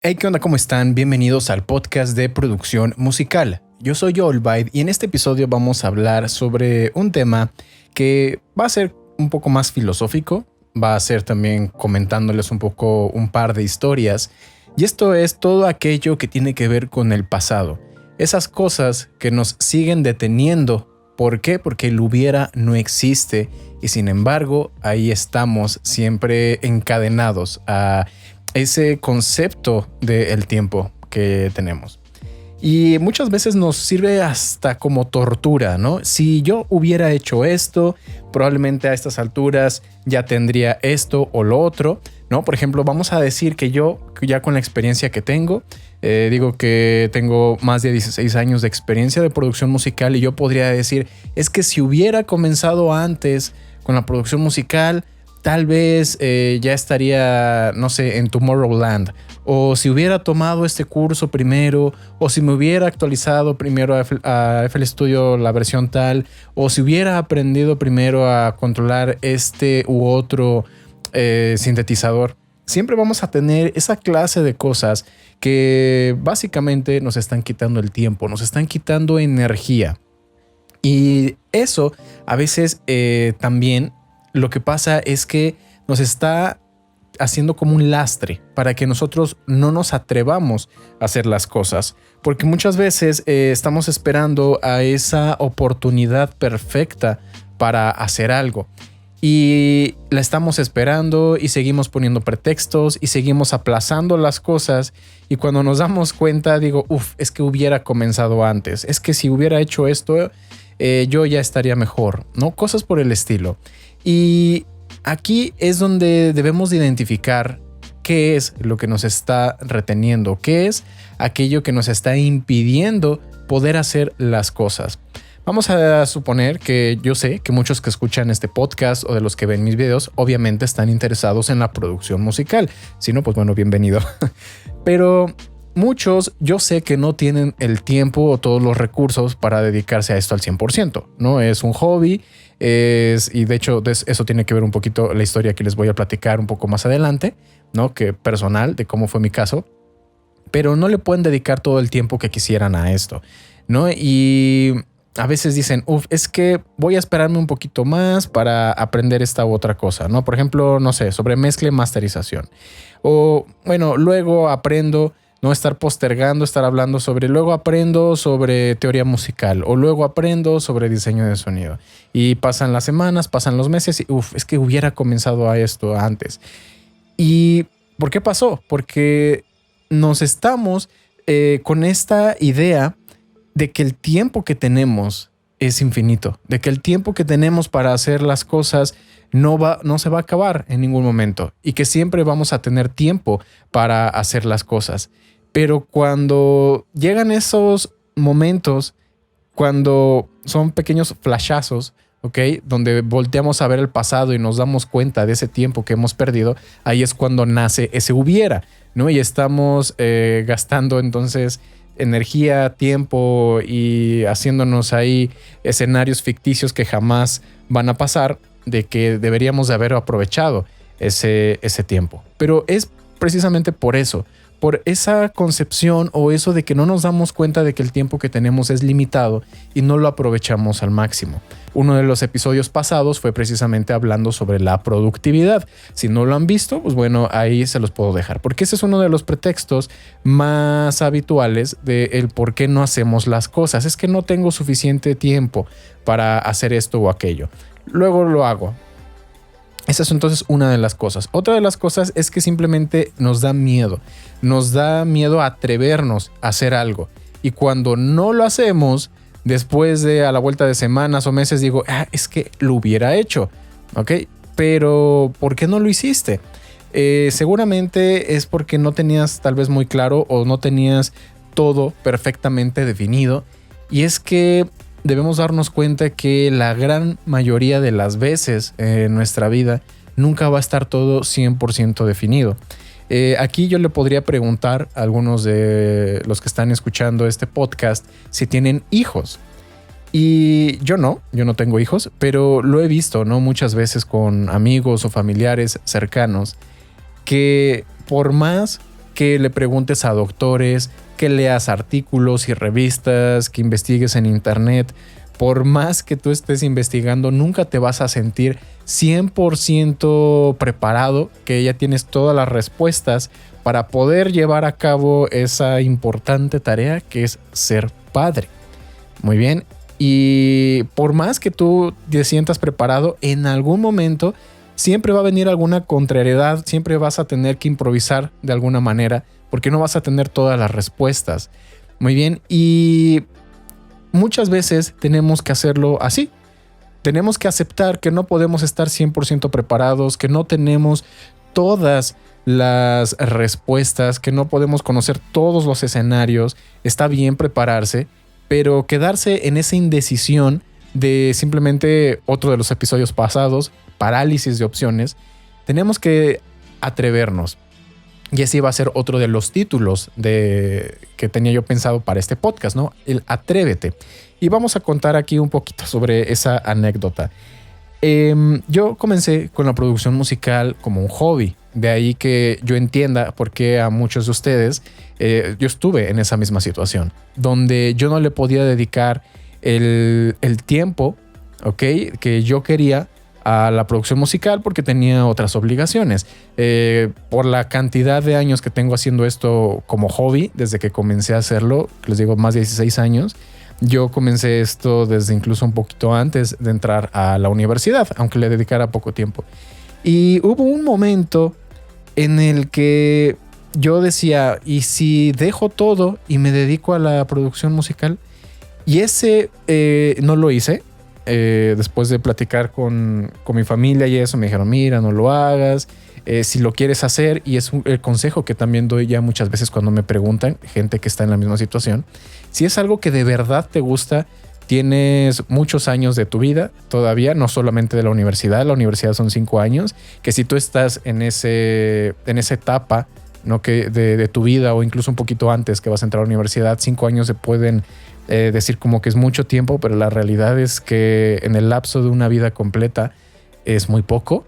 Hey, ¿qué onda? ¿Cómo están? Bienvenidos al podcast de producción musical. Yo soy Olvaid y en este episodio vamos a hablar sobre un tema que va a ser un poco más filosófico, va a ser también comentándoles un poco un par de historias, y esto es todo aquello que tiene que ver con el pasado, esas cosas que nos siguen deteniendo. ¿Por qué? Porque el hubiera no existe y sin embargo ahí estamos siempre encadenados a ese concepto del tiempo que tenemos. Y muchas veces nos sirve hasta como tortura, ¿no? Si yo hubiera hecho esto, probablemente a estas alturas ya tendría esto o lo otro, ¿no? Por ejemplo, vamos a decir que yo, ya con la experiencia que tengo, digo que tengo más de 16 años de experiencia de producción musical y yo podría decir, es que si hubiera comenzado antes con la producción musical, tal vez ya estaría, no sé, en Tomorrowland. O si hubiera tomado este curso primero, o si me hubiera actualizado primero a FL Studio la versión tal, o si hubiera aprendido primero a controlar este u otro sintetizador. Siempre vamos a tener esa clase de cosas que básicamente nos están quitando el tiempo, nos están quitando energía. Y eso a veces también lo que pasa es que nos está haciendo como un lastre para que nosotros no nos atrevamos a hacer las cosas. Porque muchas veces estamos esperando a esa oportunidad perfecta para hacer algo. Y la estamos esperando y seguimos poniendo pretextos y seguimos aplazando las cosas. Y cuando nos damos cuenta, digo, es que hubiera comenzado antes. Es que si hubiera hecho esto, yo ya estaría mejor, ¿no? Cosas por el estilo. Y aquí es donde debemos de identificar qué es lo que nos está reteniendo, qué es aquello que nos está impidiendo poder hacer las cosas. Vamos a suponer que yo sé que muchos que escuchan este podcast o de los que ven mis videos obviamente están interesados en la producción musical. Si no, pues bueno, bienvenido. Pero muchos yo sé que no tienen el tiempo o todos los recursos para dedicarse a esto al 100%, ¿no? Es un hobby. Y de hecho eso tiene que ver un poquito la historia que les voy a platicar un poco más adelante, ¿no? Que personal de cómo fue mi caso, pero no le pueden dedicar todo el tiempo que quisieran a esto, ¿no? Y a veces dicen, es que voy a esperarme un poquito más para aprender esta u otra cosa, ¿no? Por ejemplo, no sé, sobre mezcla y masterización. O bueno, luego aprendo. No estar postergando, estar hablando sobre, luego aprendo sobre teoría musical o luego aprendo sobre diseño de sonido. Y pasan las semanas, pasan los meses y es que hubiera comenzado a esto antes. ¿Y por qué pasó? Porque nos estamos con esta idea de que el tiempo que tenemos es infinito, de que el tiempo que tenemos para hacer las cosas no se va a acabar en ningún momento y que siempre vamos a tener tiempo para hacer las cosas. Pero cuando llegan esos momentos, cuando son pequeños flashazos, ¿ok? Donde volteamos a ver el pasado y nos damos cuenta de ese tiempo que hemos perdido, ahí es cuando nace ese hubiera, ¿no? Y estamos gastando entonces energía, tiempo y haciéndonos ahí escenarios ficticios que jamás van a pasar, de que deberíamos de haber aprovechado ese tiempo. Pero es precisamente por eso, por esa concepción o eso de que no nos damos cuenta de que el tiempo que tenemos es limitado y no lo aprovechamos al máximo. Uno de los episodios pasados fue precisamente hablando sobre la productividad. Si no lo han visto, pues bueno, ahí se los puedo dejar, porque ese es uno de los pretextos más habituales de el por qué no hacemos las cosas. Es que no tengo suficiente tiempo para hacer esto o aquello. Luego lo hago. Esa es entonces una de las cosas. Otra de las cosas es que simplemente nos da miedo. Nos da miedo atrevernos a hacer algo. Y cuando no lo hacemos, después de a la vuelta de semanas o meses, digo, es que lo hubiera hecho. ¿Ok? Pero ¿por qué no lo hiciste? Seguramente es porque no tenías tal vez muy claro o no tenías todo perfectamente definido. Y es que debemos darnos cuenta que la gran mayoría de las veces en nuestra vida nunca va a estar todo 100% definido. Aquí yo le podría preguntar a algunos de los que están escuchando este podcast si tienen hijos. Y yo no tengo hijos, pero lo he visto, ¿no? Muchas veces con amigos o familiares cercanos que por más que le preguntes a doctores, que leas artículos y revistas, que investigues en internet. Por más que tú estés investigando, nunca te vas a sentir 100% preparado, que ya tienes todas las respuestas para poder llevar a cabo esa importante tarea que es ser padre. Muy bien. Y por más que tú te sientas preparado, en algún momento siempre va a venir alguna contrariedad, siempre vas a tener que improvisar de alguna manera, porque no vas a tener todas las respuestas. Muy bien. Y muchas veces tenemos que hacerlo así. Tenemos que aceptar que no podemos estar 100% preparados, que no tenemos todas las respuestas, que no podemos conocer todos los escenarios. Está bien prepararse, pero quedarse en esa indecisión de simplemente otro de los episodios pasados, parálisis de opciones, tenemos que atrevernos. Y ese iba a ser otro de los títulos que tenía yo pensado para este podcast, ¿no? El Atrévete. Y vamos a contar aquí un poquito sobre esa anécdota. Yo comencé con la producción musical como un hobby. De ahí que yo entienda por qué a muchos de ustedes yo estuve en esa misma situación, donde yo no le podía dedicar el tiempo, ¿ok?, que yo quería a la producción musical porque tenía otras obligaciones. Por la cantidad de años que tengo haciendo esto como hobby, desde que comencé a hacerlo, les digo, más de 16 años, yo comencé esto desde incluso un poquito antes de entrar a la universidad, aunque le dedicara poco tiempo. Y hubo un momento en el que yo decía, ¿y si dejo todo y me dedico a la producción musical? Y ese no lo hice. Después de platicar con mi familia y eso, me dijeron, mira, no lo hagas. Si lo quieres hacer, y es el consejo que también doy ya muchas veces cuando me preguntan, gente que está en la misma situación, si es algo que de verdad te gusta, tienes muchos años de tu vida todavía, no solamente de la universidad son 5 años, que si tú estás en esa etapa, ¿no?, que de tu vida, o incluso un poquito antes que vas a entrar a la universidad, 5 años se pueden decir como que es mucho tiempo, pero la realidad es que en el lapso de una vida completa es muy poco.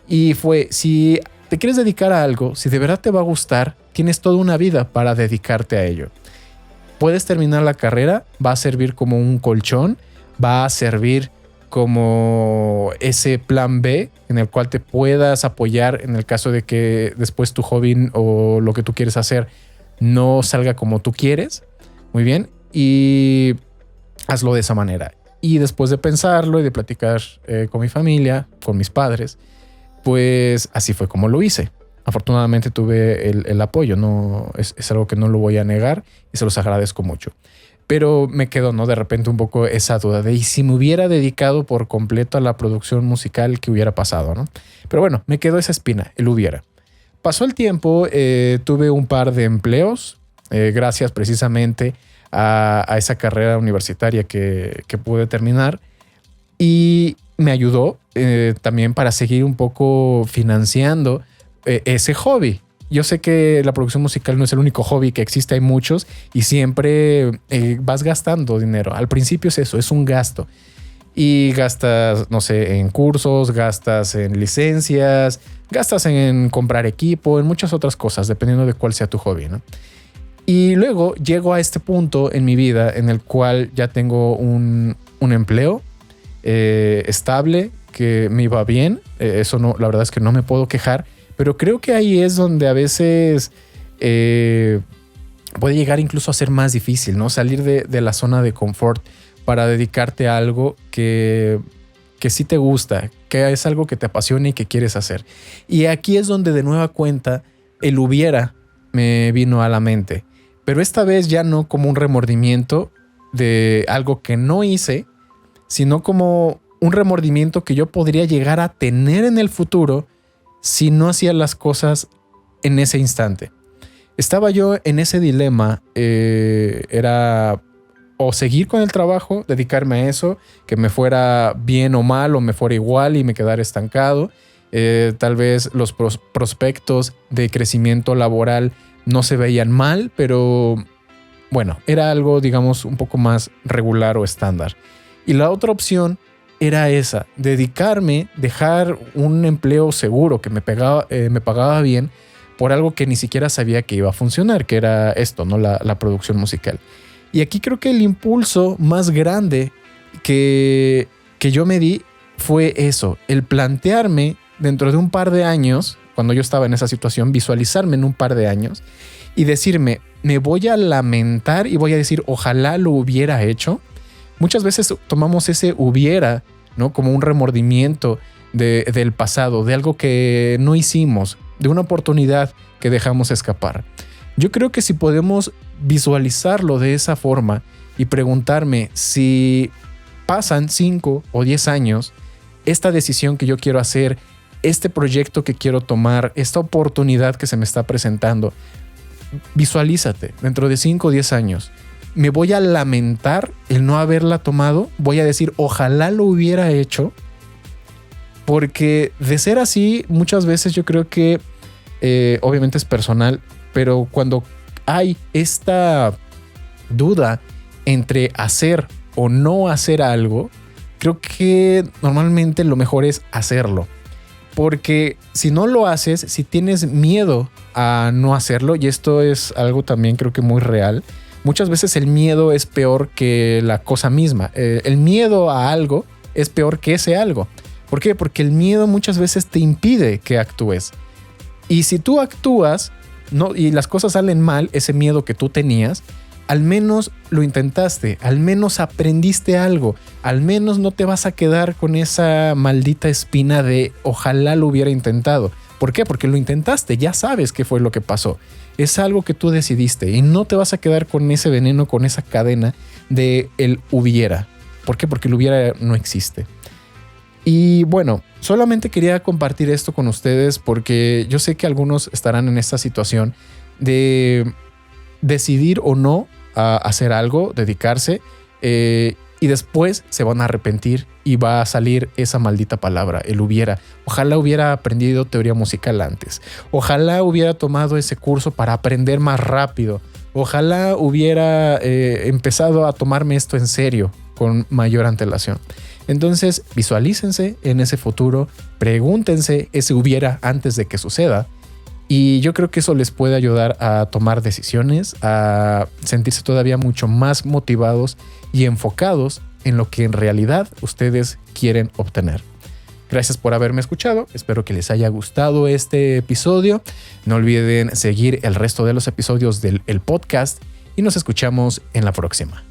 Y si te quieres dedicar a algo, si de verdad te va a gustar, tienes toda una vida para dedicarte a ello. Puedes terminar la carrera, va a servir como un colchón, va a servir como ese plan B en el cual te puedas apoyar en el caso de que después tu hobby o lo que tú quieres hacer no salga como tú quieres. Muy bien. Y hazlo de esa manera. Y después de pensarlo y de platicar con mi familia, con mis padres, pues así fue como lo hice. Afortunadamente tuve el apoyo, no es algo que no lo voy a negar y se los agradezco mucho. Pero me quedó, ¿no?, de repente un poco esa duda de, ¿y si me hubiera dedicado por completo a la producción musical, qué hubiera pasado, ¿no? Pero bueno, me quedó esa espina, el hubiera. Pasó el tiempo, tuve un par de empleos, gracias precisamente a esa carrera universitaria que pude terminar, y me ayudó también para seguir un poco financiando ese hobby. Yo sé que la producción musical no es el único hobby que existe, hay muchos y siempre vas gastando dinero. Al principio es eso, es un gasto. Y gastas, no sé, en cursos, gastas en licencias, gastas en comprar equipo, en muchas otras cosas, dependiendo de cuál sea tu hobby, ¿no? Y luego llego a este punto en mi vida en el cual ya tengo un empleo estable, que me iba bien. Eso no, la verdad es que no me puedo quejar, pero creo que ahí es donde a veces puede llegar incluso a ser más difícil, ¿no? Salir de la zona de confort para dedicarte a algo que sí te gusta, que es algo que te apasiona y que quieres hacer. Y aquí es donde de nueva cuenta el hubiera me vino a la mente, pero esta vez ya no como un remordimiento de algo que no hice, sino como un remordimiento que yo podría llegar a tener en el futuro si no hacía las cosas en ese instante. Estaba yo en ese dilema, era o seguir con el trabajo, dedicarme a eso, que me fuera bien o mal, o me fuera igual y me quedara estancado. Tal vez los prospectos de crecimiento laboral no se veían mal, pero bueno, era algo, digamos, un poco más regular o estándar. Y la otra opción era esa, dedicarme, dejar un empleo seguro que me pagaba bien por algo que ni siquiera sabía que iba a funcionar, que era esto, ¿no? La producción musical. Y aquí creo que el impulso más grande que yo me di fue eso, el plantearme dentro de un par de años, cuando yo estaba en esa situación, visualizarme en un par de años y decirme, me voy a lamentar y voy a decir, ojalá lo hubiera hecho. Muchas veces tomamos ese hubiera, ¿no? Como un remordimiento del pasado, de algo que no hicimos, de una oportunidad que dejamos escapar. Yo creo que si podemos visualizarlo de esa forma y preguntarme si pasan 5 o 10 años, esta decisión que yo quiero hacer, este proyecto que quiero tomar, esta oportunidad que se me está presentando, visualízate dentro de 5 o 10 años. ¿Me voy a lamentar el no haberla tomado? Voy a decir, ojalá lo hubiera hecho. Porque de ser así, muchas veces yo creo que obviamente es personal, pero cuando hay esta duda entre hacer o no hacer algo, creo que normalmente lo mejor es hacerlo. Porque si no lo haces, si tienes miedo a no hacerlo, y esto es algo también creo que muy real, muchas veces el miedo es peor que la cosa misma. El miedo a algo es peor que ese algo. ¿Por qué? Porque el miedo muchas veces te impide que actúes. Y si tú actúas y las cosas salen mal, ese miedo que tú tenías, al menos lo intentaste, al menos aprendiste algo, al menos no te vas a quedar con esa maldita espina de ojalá lo hubiera intentado. ¿Por qué? Porque lo intentaste, ya sabes qué fue lo que pasó. Es algo que tú decidiste y no te vas a quedar con ese veneno, con esa cadena de el hubiera. ¿Por qué? Porque el hubiera no existe. Y bueno, solamente quería compartir esto con ustedes porque yo sé que algunos estarán en esta situación de decidir o no a hacer algo, dedicarse, y después se van a arrepentir y va a salir esa maldita palabra, el hubiera. Ojalá hubiera aprendido teoría musical antes. Ojalá hubiera tomado ese curso para aprender más rápido. Ojalá hubiera empezado a tomarme esto en serio con mayor antelación. Entonces, visualícense en ese futuro, pregúntense ese hubiera antes de que suceda. Y yo creo que eso les puede ayudar a tomar decisiones, a sentirse todavía mucho más motivados y enfocados en lo que en realidad ustedes quieren obtener. Gracias por haberme escuchado. Espero que les haya gustado este episodio. No olviden seguir el resto de los episodios del podcast y nos escuchamos en la próxima.